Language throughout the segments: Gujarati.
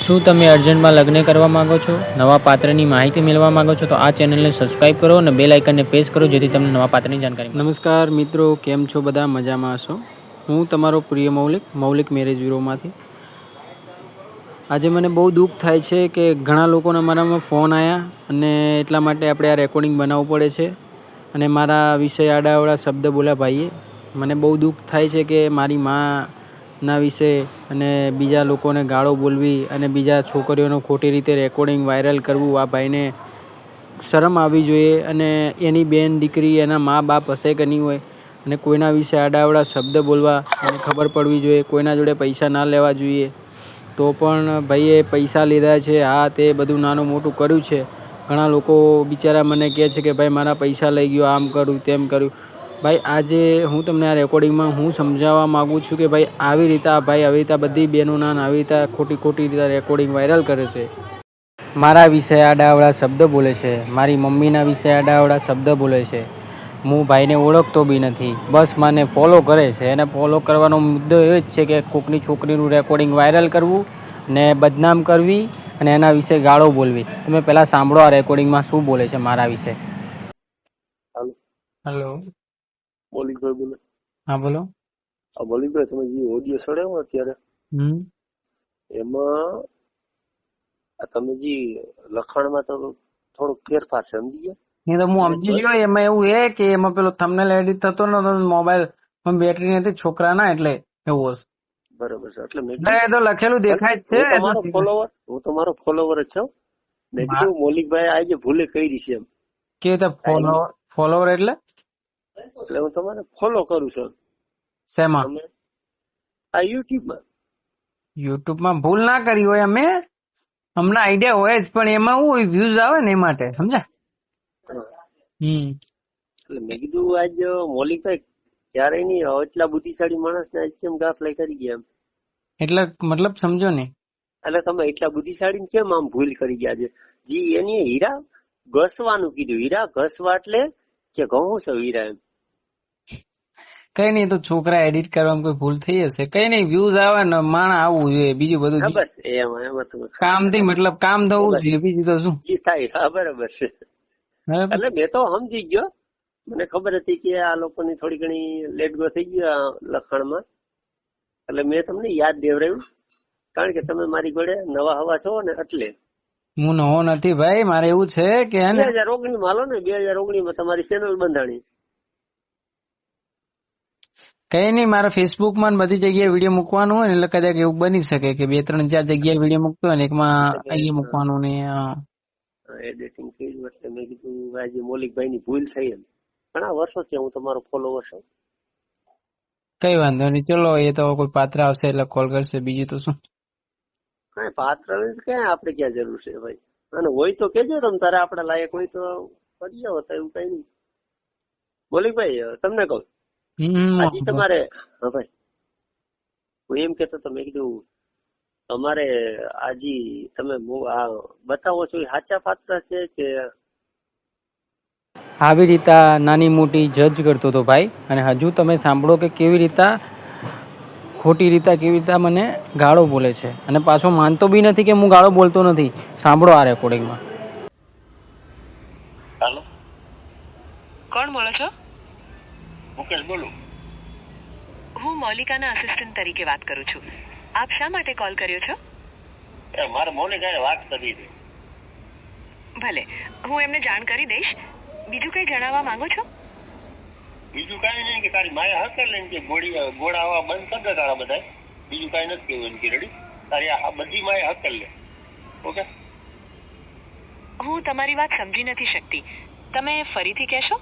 શું તમે અર્જન્ટમાં લગ્ન કરવા માંગો છો? નવા પાત્રની માહિતી મેળવવા માંગો છો? તો આ ચેનલને સબસ્ક્રાઇબ કરો અને બેલ આઇકનને પ્રેસ કરો જેથી તમને નવા પાત્રની જાણકારી મળે. નમસ્કાર મિત્રો, કેમ છો? બધા મજામાં હશો? હું તમારો પ્રિય મૌલિક મેરેજ બ્યુરોમાંથી. આજે મને બહુ દુઃખ થાય છે કે ઘણા લોકોના મારામાં ફોન આવ્યા અને એટલા માટે આપણે આ રેકોર્ડિંગ બનાવવું પડે છે અને મારા વિશે આડાઅવળા શબ્દ બોલ્યા ભાઈએ. મને બહુ દુઃખ થાય છે કે મારી ના વિશે અને બીજા લોકોને ગાળો બોલવી અને બીજા છોકરીઓનું ખોટી રીતે રેકોર્ડિંગ વાયરલ કરવું. આ ભાઈને શરમ આવવી જોઈએ અને એની બેન દીકરી એના મા બાપ હશે કે નહીં હોય અને કોઈના વિશે આડાઅવળા શબ્દ બોલવા એને ખબર પડવી જોઈએ. કોઈના જોડે પૈસા ના લેવા જોઈએ. તો પણ ભાઈએ પૈસા લીધા છે, હા તે બધું નાનું મોટું કર્યું છે. ઘણા લોકો બિચારા મને કહે છે કે ભાઈ મારા પૈસા લઈ ગયો, આમ કર્યું તેમ કર્યું. ભાઈ આજે હું તમને આ રેકોર્ડિંગમાં હું સમજાવવા માગું છું કે ભાઈ આવી રીતે બધી બહેનોના આવી રીતે ખોટી રીતે રેકોર્ડિંગ વાયરલ કરે છે. મારા વિશે આડાઅવળા શબ્દ બોલે છે. મારી મમ્મીના વિશે આડાઅવળા શબ્દ બોલે છે. હું ભાઈને ઓળખતો બી નથી, બસ મને ફોલો કરે છે. એને ફોલો કરવાનો મુદ્દો એ જ છે કે કોકની છોકરીનું રેકોર્ડિંગ વાયરલ કરવું ને બદનામ કરવી અને એના વિશે ગાળો બોલવી. તમે પહેલાં સાંભળો આ રેકોર્ડિંગમાં શું બોલે છે મારા વિશે. હેલો, મૌલિકભાઈ બોલે. હા બોલો. મૌલિકભાઈ, તમે જે ઓડિયો ચડાવ્યો અત્યારે એમાં તમે જે લખાણમાં તો થોડોક ફેરફાર છે, સમજી ગયા? એ તો હું સમજી ગયો. એમાં એવું છે કે એમાં પેલો થંબનેલ એડિટ થતો ને મોબાઈલ બેટરી નથી છોકરાના, એટલે એવું હશે. બરાબર છે. એટલે મેં એ તો લખેલું દેખાય જ છે. હું તમારો ફોલોવર જ છું. મેં કીધું મૌલિકભાઈ આજે ભૂલે કરી છે એમ. કે ફોલોવર એટલે હું તમારે ફોલો કરું છું. શેમાં? તમે આ યુટ્યુબમાં ભૂલ ના કરી હોય. અમે અમને આઈડિયા હોય જ, પણ એમાં હું વ્યૂઝ આવે ને એ માટે, સમજ્યા? એટલે મેં કીધું આજ મૌલિકભાઈ ક્યારેય નહીં એટલા બુદ્ધિશાળી માણસ ને આજ કેમ ગાફલાઈ કરી ગયા એમ. એટલે મતલબ સમજો ને. એટલે તમે એટલા બુદ્ધિશાળી કેમ આમ ભૂલ કરી ગયા છે? જી એની હીરા ઘસવાનું કીધું. હીરા ઘસવા એટલે કે ઘઉં છે હીરા એમ. કઈ નઈ, તો છોકરા એડિટ કરવામાં કોઈ ભૂલ થઈ હશે. કઈ નઈ, વ્યૂઝ આવે ને માણા આવવું જોઈએ, બીજું બધું બસ એમાં તમે કામ થી મતલબ કામ થવું જોઈએ, બીજું તો શું થાય. બરાબર છે. એટલે મેં તો સમજી ગયો. મને ખબર હતી કે આ લોકોની થોડી ઘણી લેટ ગો થઈ ગયો લખાણમાં. એટલે મેં તમને યાદ દેવરાયું, કારણ કે તમે મારી જોડે નવા હવા છો ને. એટલે હું નવો નથી ભાઈ. મારે એવું છે કે 2019 માં હાલો ને, 2019 માં તમારી ચેનલ બંધાણી. કઈ નઈ, મારે ફેસબુક માં બધી જગ્યાએ વિડીયો મૂકવાનું હોય ને, એટલે કદાચ એવું બની શકે કે 2-3-4 જગ્યાએ વિડીયો મૂકતો હોય ને એકમાં અહીંયા મૂકવાનું ને એડિટિંગ કર્યું. એટલે મેં કીધું આજે મૌલિકભાઈ ની ભૂલ થઈ એમ. ઘણા વર્ષોથી હું તમારો ફોલોવર છું. કઈ વાંધો નહીં, ચલો એ તો કોઈ પાત્ર આવશે એટલે કોલ કરશે, બીજું તો શું. કઈ પાત્ર ક્યાં આપડે ક્યાં જરૂર છે ભાઈ? અને હોય તો કેજો, તમે તારે આપડે લાયક હોય તો કરી આવો. એવું કઈ નહીં. મૌલિકભાઈ તમને કહું, આજે તમારે ભાઈ હું એમ કેતો તો, મેં કીધું તમારે આજે તમે બતાવો છો એ સાચા પાત્ર છે કે આવી રીતે નાની મોટી જજ કરતો હતો ભાઈ. અને હજુ તમે સાંભળો કે કેવી રીતે ખોટી રીતે કેવી રીતે મને ગાળો બોલે છે અને પાછો માનતો બી નથી કે હું ગાળો બોલતો નથી. સાંભળો આ રેકોર્ડિંગમાં. હાલો, કોણ બોલો છો? મુકેશ બોલું. હું મૌલિકાના આસિસ્ટન્ટ તરીકે વાત કરું છું. આપ શા માટે કોલ કર્યો છો? મારે મૌલિકાને વાત કરવી છે. ભલે, હું એમને જાણ કરી દઈશ. બીજું કઈ જણાવવા માંગો છો? બીજું કઈ નહીં કે તારી માયા હકે લઈને કે ગોળા આવવા બંધ કરી દે તારા બધા. બીજું કઈ નથી કેવું કે રેડી. તારી આ બધી માયા હકે લે. ઓકે, હું તમારી વાત સમજી નથી શકતી. તમે ફરીથી કહેશો?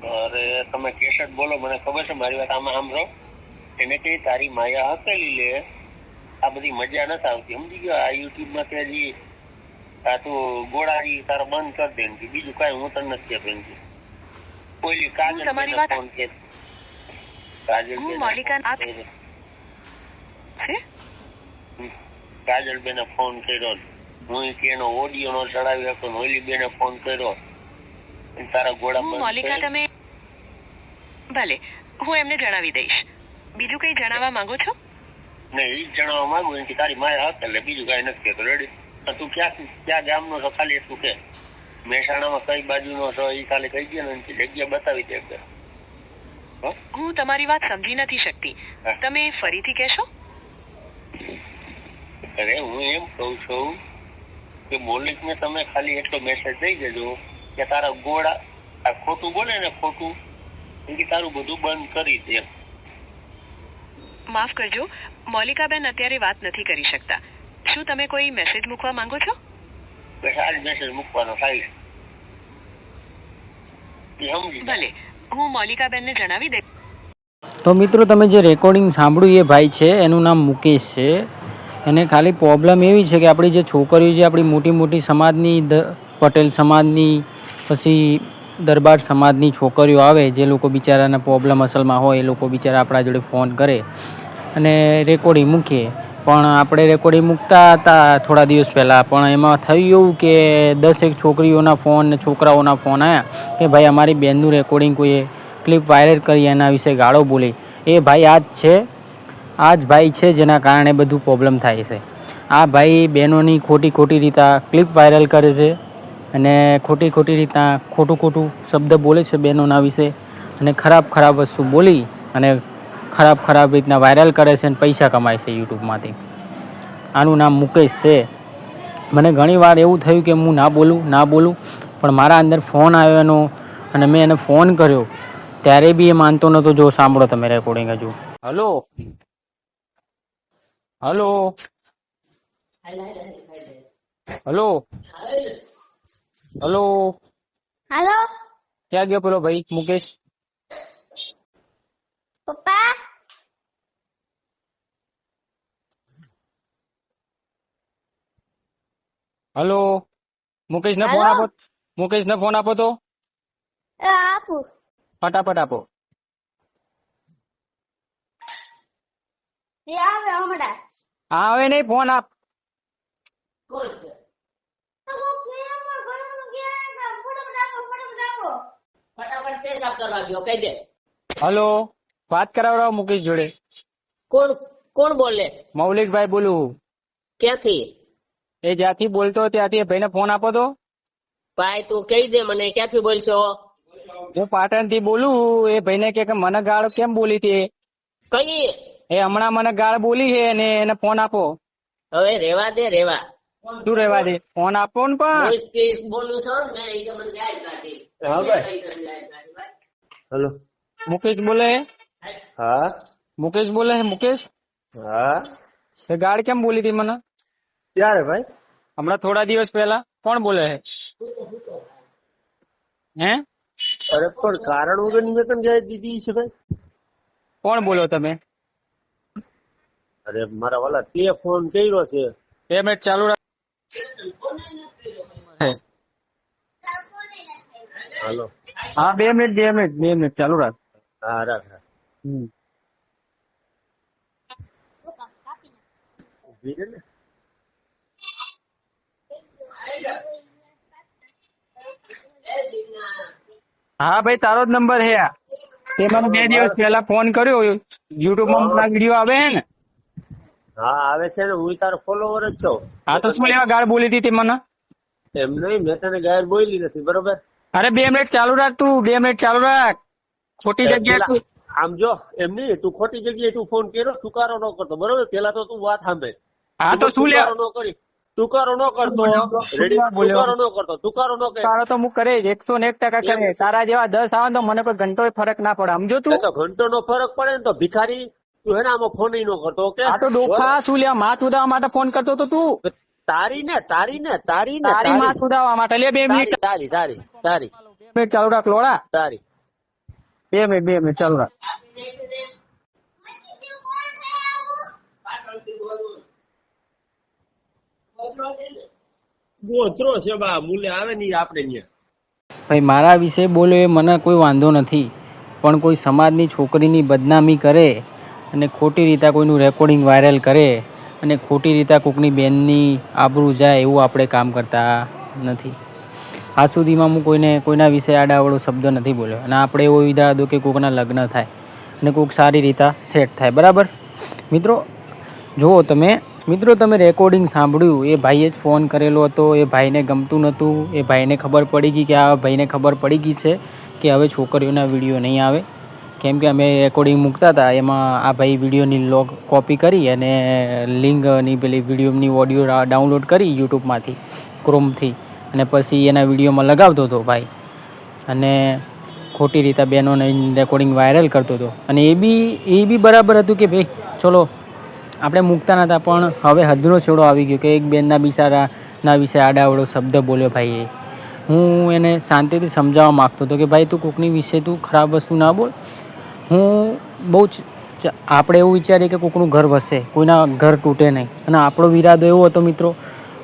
અરે તમે કેસેટ બોલો, મને ખબર છે મારી વાત આમાં સાંભળો. એને કે તારી માયા હકેલી લે. આ બધી મજા નથી આવતી, સમજી ગયો? આ યુટ્યુબ માં તે હજી આ તું ગોળાની તારો બંધ કરી દે ને, બીજું કઈ હું તને નથી કહેતો. કોઈ કાજલ ફોન કે કાજલ બેને ફોન કર્યો, હું એનો ઓડિયો નો ચડાવી હતો, ઓલી બેને ફોન કર્યો. તારા ગોળા મૌલિકા તમે ભલે, હું એમને જણાવી દઈશ. બીજું કઈ જણાવવા માંગો છો? ને એ જ જણાવવા માંગુ કે તારી માય હાથ એટલે બીજું કઈ નથી કહેતો. રેડી? તું ક્યાં ગામનો છો ખાલી એટલું કે. મહેસાણામાં કઈ બાજુનો છો એ ખાલી કહી દે ને જગ્યા બતાવી દે. હું તમારી વાત સમજી નથી શકતી. તમે ફરીથી કહેશો? અરે હું એમ કઉ છું કે મોલિક ને તમે ખાલી એટલો મેસેજ દઈ દેજો કે તારા ગોળા આ ખોટું બોલે ને ખોટું એ તારું બધું બંધ કરી દે. માફ કરજો, મોલિકાબેન અત્યારે વાત નથી કરી શકતા. શું તમે કોઈ મેસેજ મૂકવા માંગો છો? બસ આ જ મેસેજ મૂકવાનો થાય. ભલે, હું મોલિકાબેનને જણાવી દઈશ. તો મિત્રો તમે જે રેકોર્ડિંગ સાંભળ્યું એ ભાઈ છે, એનું નામ મુકેશ છે. એને ખાલી પ્રોબ્લેમ એવી છે કે આપણી જે છોકરીઓ છે, આપણી મોટી મોટી સમાજની પટેલ સમાજની પછી દરબાર સમાજની છોકરીઓ આવે, જે લોકો બિચારાના પ્રોબ્લેમ અસલમાં હોય, એ લોકો બિચારા આપણા જોડે ફોન કરે અને રેકોર્ડિંગ મૂકીએ. પણ આપણે રેકોર્ડિંગ મૂકતા હતા થોડા દિવસ પહેલાં, પણ એમાં થયું એવું કે 10 છોકરીઓના ફોન ને છોકરાઓના ફોન આવ્યા કે ભાઈ અમારી બેનનું રેકોર્ડિંગ કોઈએ ક્લિપ વાયરલ કરી, એના વિશે ગાળો બોલી. એ ભાઈ આ જ ભાઈ છે જેના કારણે બધું પ્રોબ્લેમ થાય છે. આ ભાઈ બહેનોની ખોટી રીતે ક્લિપ વાયરલ કરે છે અને ખોટી રીતના ખોટું શબ્દ બોલે છે બહેનોના વિશે, અને ખરાબ વસ્તુ બોલી અને ખરાબ રીતના વાયરલ કરે છે અને પૈસા કમાય છે યુટ્યુબમાંથી. આનું નામ મુકેશ છે. મને ઘણી વાર એવું થયું કે હું ના બોલું, પણ મારા અંદર ફોન આવ્યો એનો અને મેં એને ફોન કર્યો ત્યારે બી એ માનતો નહોતો. જો સાંભળો તમે રેકોર્ડિંગ હજુ. Hello hello hello hello hello ક્યાં ગયો પેલો ભાઈ મુકેશ? पप्पा હલો મુકેશને ફોન Hello? આપો. મુકેશને ફોન આપો તો आपू ફટાફટ આપો. या हमारा હા હવે નહીં, ફોન આપ. ફટાફટ પેશાબ કરવા ગયો કહી દે. હલો, વાત કરાવડાવો મુકેશ જોડે. કોણ કોણ બોલે? મૌલિકભાઈ બોલું. ક્યાંથી? એ જ્યાંથી બોલતો ત્યાંથી એ ભાઈને ફોન આપો તો. ભાઈ તું કહી દે મને ક્યાંથી બોલશો? હું પાટણથી બોલું. એ ભાઈને કે મને ગાળ કેમ બોલી હતી? કઈ? એ હમણાં મને ગાળ બોલી છે અને એને ફોન આપો. હવે રેવા દે રેવા. શું રહેવા દે? ફોન આપો ને પણ. બોલું છો ને એ તો મને ગાળ કાઢી. હા ભાઈ. હેલો, મુકેશ બોલે? હા મુકેશ બોલે? મુકેશ હા એ ગાળ કેમ બોલી હતી મને ક્યારે ભાઈ? હમણાં થોડા દિવસ પહેલા? કોણ બોલે છે? હે? અરે પણ કારણ વગરની મેં તને જાય દીધી છે ભાઈ. કોણ બોલો તમે? અરે મારા વાલા તે ફોન કર્યો છે. 2 મિનિટ ચાલુ રાખ. હાલો, હા 2 મિનિટ ચાલુ રાખ. હા રાખ. ઉભી રહે ને. હા ભાઈ તારો જ નંબર છે આ. તે મને 2 દિવસ પહેલા ફોન કર્યો. યુટ્યુબ માં મારા વિડીયો આવે છે ને? હા આવે છે ને, હું તારો ફોલોવર જ છું. હા તો શું લેવા ગાળ બોલી હતી તે મને? એમ નહીં, મેં તને ગાયર બોલી નથી, બરોબર? અરે 2 મિનિટ ચાલુ રાખ તું. 2 મિનિટ ચાલુ રાખ. ખોટી જગ્યાએ આમ જો એમ નહીં, તું ખોટી જગ્યાએ તું ફોન કર્યો, તુકારો ન કરતો, બરોબર? પેલા તો તું વાત સાંભળ. હા તો શું લેવા? તુકારો ન કરતો. રેડી? તુકારો ન કરે. તારો તો હું કરે જ 101% કરે. તારા જેવા 10 આવે તો મને કોઈ ઘંટો ફરક ના પડે. સમજો તું? તો ઘંટો નો ફરક પડે ને તો ભિખારી તું હે ને આમાં ફોન ન કરતો. ઓકે? આ તો ડોખા શું લેવા માથ ઉડાવવા માટે ફોન કરતો તો તું? તારી તારી માથ ઉડાવવા માટે. લે 2 મિનિટ. તારી 2 મિનિટ ચાલુ રાખ લોડા. તારી 2 મિનિટ ચાલુ રાખ. ગોત્રો છે બા, મૂલે આવે નહીં આપણે ત્યાં. ભાઈ મારા વિશે બોલો એ મને કોઈ વાંધો નથી, પણ કોઈ સમાજની છોકરીની બદનામી કરે અને ખોટી રીતે કોઈનું રેકોર્ડિંગ વાયરલ કરે અને ખોટી રીતે કોઈકની બેનની આબરૂ જાય એવું આપણે કામ કરતા નથી. આજ સુધીમાં હું કોઈના વિશે આડાવડો શબ્દ નથી બોલ્યો. અને આપણે એવો ઈરાદો કે કોઈકના લગ્ન થાય અને કોઈક સારી રીતે સેટ થાય. બરાબર મિત્રો? જુઓ તમે મિત્રો, તમે રેકોર્ડિંગ સાંભળ્યું, એ ભાઈએ જ ફોન કરેલો હતો, એ ભાઈને ગમતું નહોતું, એ ભાઈને ખબર પડી ગઈ કે આ ભાઈને ખબર પડી ગઈ છે કે હવે છોકરીઓના વિડીયો નહીં આવે, કેમ કે અમે રેકોર્ડિંગ મૂકતા હતા એમાં આ ભાઈ વિડીયોની લોગ કોપી કરી અને લિંકની પેલી વિડીયોની ઓડિયો ડાઉનલોડ કરી યુટ્યુબમાંથી, ક્રોમથી, અને પછી એના વિડીયોમાં લગાવતો હતો ભાઈ, અને ખોટી રીતે બહેનોને રેકોર્ડિંગ વાયરલ કરતો હતો. અને એ બી બરાબર હતું કે ભાઈ ચલો આપણે મૂકતા નહોતા, પણ હવે હદનો છેડો આવી ગયો કે એક બેનના બિચારાના વિશે આડાવડો શબ્દ બોલ્યો ભાઈએ. હું એને શાંતિથી સમજાવવા માગતો હતો કે ભાઈ તું કોકની વિશે તું ખરાબ વસ્તુ ના બોલ. હું બહુ જ આપણે એવું વિચારીએ કે કોકનું ઘર વસે, કોઈના ઘર તૂટે નહીં, અને આપણો ઈરાદો એવો હતો મિત્રો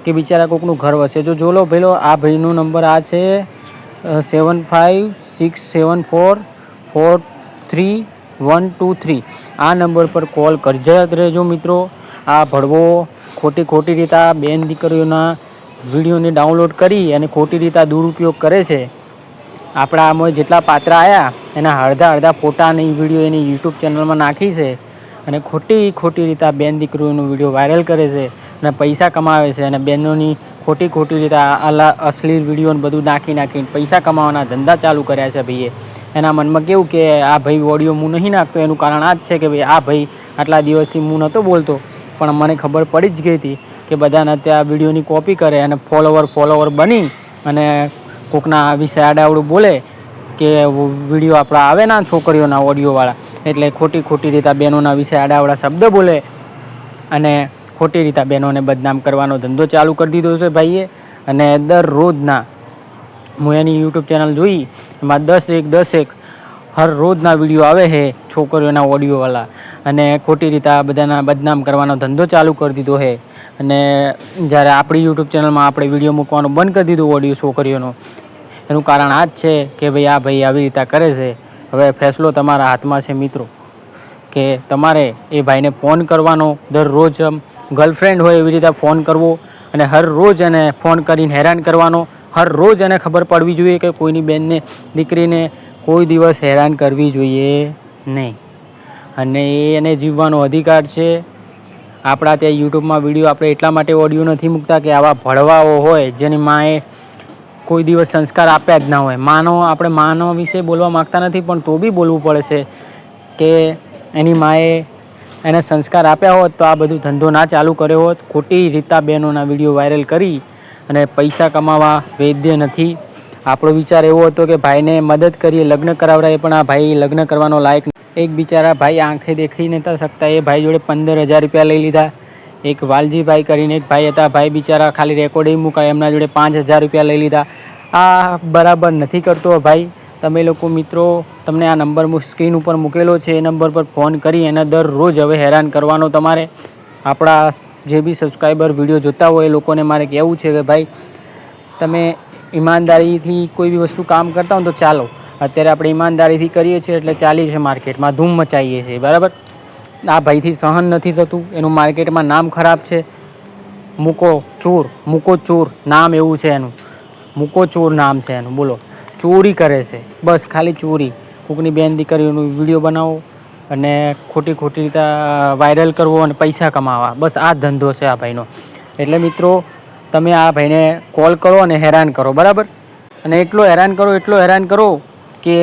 કે બિચારા કોકનું ઘર વસે. જો લો ભેલો આ ભાઈનો નંબર આ છે 7567443123. આ નંબર પર કોલ કરતા રહેજો મિત્રો. આ ભડવો ખોટી રીતે આ બેન દીકરીઓના વિડીયોને ડાઉનલોડ કરી અને ખોટી રીતે દુરુપયોગ કરે છે. આપણા આમાં જેટલા પાત્ર આવ્યા એના અડધા ફોટા અને વિડીયો એની યુટ્યુબ ચેનલમાં નાખી છે, અને ખોટી રીતે આ બેન દીકરીઓનો વિડીયો વાયરલ કરે છે અને પૈસા કમાવે છે, અને બહેનોની ખોટી રીતે અશ્લીલ વિડીયોને બધું નાખીને પૈસા કમાવાના ધંધા ચાલુ કર્યા છે ભાઈએ. એના મનમાં કેવું કે આ ભાઈ ઓડિયો હું નહીં નાખતો, એનું કારણ આ જ છે કે ભાઈ આ ભાઈ આટલા દિવસથી હું નહોતો બોલતો, પણ મને ખબર પડી જ ગઈ હતી કે બધાના ત્યાં વિડીયોની કોપી કરે અને ફોલોવર બની અને કોકના વિશે આડાવડું બોલે કે વિડીયો આપણા આવે ના છોકરીઓના ઓડિયોવાળા, એટલે ખોટી રીતે બહેનોના વિશે આડાવડા શબ્દ બોલે અને ખોટી રીતે બહેનોને બદનામ કરવાનો ધંધો ચાલુ કરી દીધો છે ભાઈએ. અને દરરોજના હું એની યુટ્યુબ ચેનલ જોઈ, એમાં 10 હર રોજના વિડીયો આવે છે છોકરીઓના ઓડિયોવાળા, અને ખોટી રીતે આ બધાના બદનામ કરવાનો ધંધો ચાલુ કરી દીધો છે. અને જ્યારે આપણી યુટ્યુબ ચેનલમાં આપણે વિડીયો મૂકવાનું બંધ કરી દીધું ઓડિયો છોકરીઓનો, એનું કારણ આ જ છે કે ભાઈ આ ભાઈ આવી રીતે કરે છે. હવે ફેસલો તમારા હાથમાં છે મિત્રો, કે તમારે એ ભાઈને ફોન કરવાનો, દરરોજ ગર્લફ્રેન્ડ હોય એવી રીતે ફોન કરવો, અને હર રોજ એને ફોન કરીને હેરાન કરવાનો. હર રોજ એને ખબર પડવી જોઈએ કે કોઈની બેનને દીકરીને કોઈ દિવસ હેરાન કરવી જોઈએ નહીં, અને એને જીવવાનો અધિકાર છે. આપણા ત્યાં યુટ્યુબમાં વિડીયો આપણે એટલા માટે ઓડિયો નથી મૂકતા કે આવા ભળવાઓ હોય જેની માએ કોઈ દિવસ સંસ્કાર આપ્યા જ ના હોય. આપણે માનો વિશે બોલવા માગતા નથી, પણ તો બી બોલવું પડે છે કે એની માએ એને સંસ્કાર આપ્યા હોત તો આ બધું ધંધો ના ચાલુ કર્યો હોત. ખોટી રીતા બહેનોના વિડીયો વાયરલ કરી અને પૈસા કમાવા વૈદ્ય નથી. આપણો વિચાર એવો હતો કે ભાઈને મદદ કરીએ, લગ્ન કરાવડાવીએ, પણ આ ભાઈ લગ્ન કરવાનો લાયક. એક બિચારા ભાઈ આંખે દેખી નહોતા શકતા, એ ભાઈ જોડે 15,000 રૂપિયા લઈ લીધા. એક વાલજીભાઈ કરીને એક ભાઈ હતા, ભાઈ બિચારા ખાલી રેકોર્ડિંગ મુકાય એમના જોડે 5,000 રૂપિયા લઈ લીધા. આ બરાબર નથી કરતો ભાઈ. તમે લોકો મિત્રો, તમને આ નંબર સ્ક્રીન ઉપર મૂકેલો છે, એ નંબર પર ફોન કરી એને દરરોજ હવે હેરાન કરવાનો. તમારે આપણા જે બી સબસ્ક્રાઈબર વિડીયો જોતા હોય એ લોકોને મારે કહેવું છે કે ભાઈ તમે ઈમાનદારીથી કોઈ બી વસ્તુ કામ કરતા હો તો ચાલો. અત્યારે આપણે ઈમાનદારીથી કરીએ છીએ એટલે ચાલી છે, માર્કેટમાં ધૂમ મચાવીએ છીએ, બરાબર. આ ભાઈથી સહન નથી થતું, એનું માર્કેટમાં નામ ખરાબ છે. મૂકો ચોર નામ એવું છે એનું, મૂકો ચોર નામ છે એનું. બોલો, ચોરી કરે છે, બસ ખાલી ચોરી. કોકની બેન દીકરીઓનું વિડીયો બનાવો અને ખોટી રીતે વાયરલ કરવો અને પૈસા કમાવા, બસ આ જ ધંધો છે આ ભાઈનો. એટલે મિત્રો તમે આ ભાઈને કોલ કરો અને હેરાન કરો, બરાબર. અને એટલો હેરાન કરો કે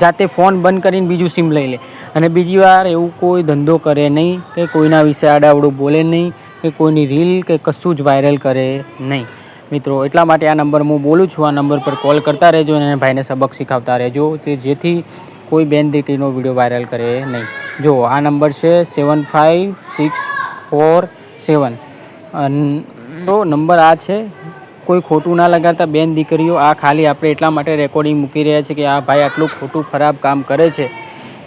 જાતે ફોન બંધ કરીને બીજું સિમ લઈ લે, અને બીજી વાર એવું કોઈ ધંધો કરે નહીં, કે કોઈના વિશે આડાવડું બોલે નહીં, કે કોઈની રીલ કે કશું જ વાયરલ કરે નહીં મિત્રો. એટલા માટે આ નંબર હું બોલું છું, આ નંબર પર કોલ કરતા રહેજો અને ભાઈને સબક શીખવતા રહેજો, જેથી કોઈ બેન દીકરીનો વિડીયો વાયરલ કરે નહીં. જો આ નંબર છે 75647 નંબર આ છે. કોઈ ખોટું ના લગાડતા બેન દીકરીઓ. આ ખાલી આપણે એટલા માટે રેકોર્ડિંગ મૂકી રહ્યા છીએ કે આ ભાઈ આટલું ખોટું ખરાબ કામ કરે છે,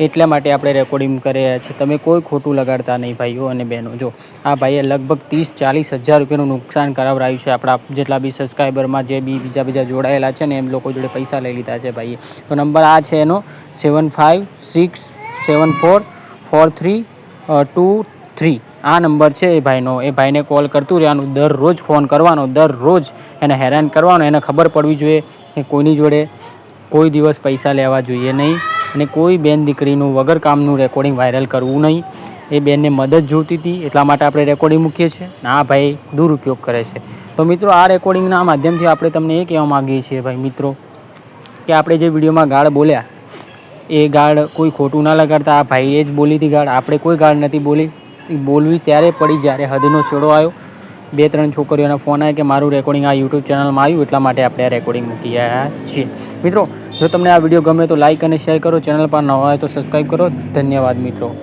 એટલા માટે આપણે રેકોર્ડિંગ કરી રહ્યા છીએ. તમે કોઈ ખોટું લગાડતા નહીં ભાઈઓ અને બહેનો. જો આ ભાઈએ લગભગ 30-40 હજાર રૂપિયાનું નુકસાન કરાવડાવ્યું છે. આપણા જેટલા બી સબસ્ક્રાઈબરમાં જે બી બીજા જોડાયેલા છે ને એમ લોકો જોડે પૈસા લઈ લીધા છે ભાઈએ. તો નંબર આ છે એનો 7567443223. આ નંબર છે એ ભાઈનો. એ ભાઈને કોલ કરતું રહેવાનું, દરરોજ ફોન કરવાનો, દરરોજ એને હેરાન કરવાનો. એને ખબર પડવી જોઈએ કે કોઈની જોડે કોઈ દિવસ પૈસા લેવા જોઈએ નહીં, અને કોઈ બેન દીકરીનું વગર કામનું રેકોર્ડિંગ વાયરલ કરવું નહીં. એ બેનને મદદ જોઈતી હતી એટલા માટે આપણે રેકોર્ડિંગ મૂકીએ છીએ. આ ભાઈ દુરુપયોગ કરે છે. તો મિત્રો આ રેકોર્ડિંગના માધ્યમથી આપણે તમને એ કહેવા માગીએ છીએ ભાઈ મિત્રો કે આપણે જે વિડીયોમાં ગાળ બોલ્યા એ ગાળ કોઈ ખોટું ના લગાડતા. આ ભાઈએ જ બોલી હતી ગાળ, આપણે કોઈ ગાળ નથી બોલી. બોલવી ત્યારે પડી જ્યારે હદનો છેડો આવ્યો. 2-3 છોકરીઓના ફોન આવ્યા કે મારું રેકોર્ડિંગ આ યુટ્યુબ ચેનલમાં આવ્યું એટલા માટે આપણે આ રેકોર્ડિંગ મૂક્યા છીએ. મિત્રો જો તમને આ વિડીયો ગમે તો લાઇક અને શેર કરો. ચેનલ પર નવા હોય તો સબસ્ક્રાઈબ કરો. ધન્યવાદ મિત્રો.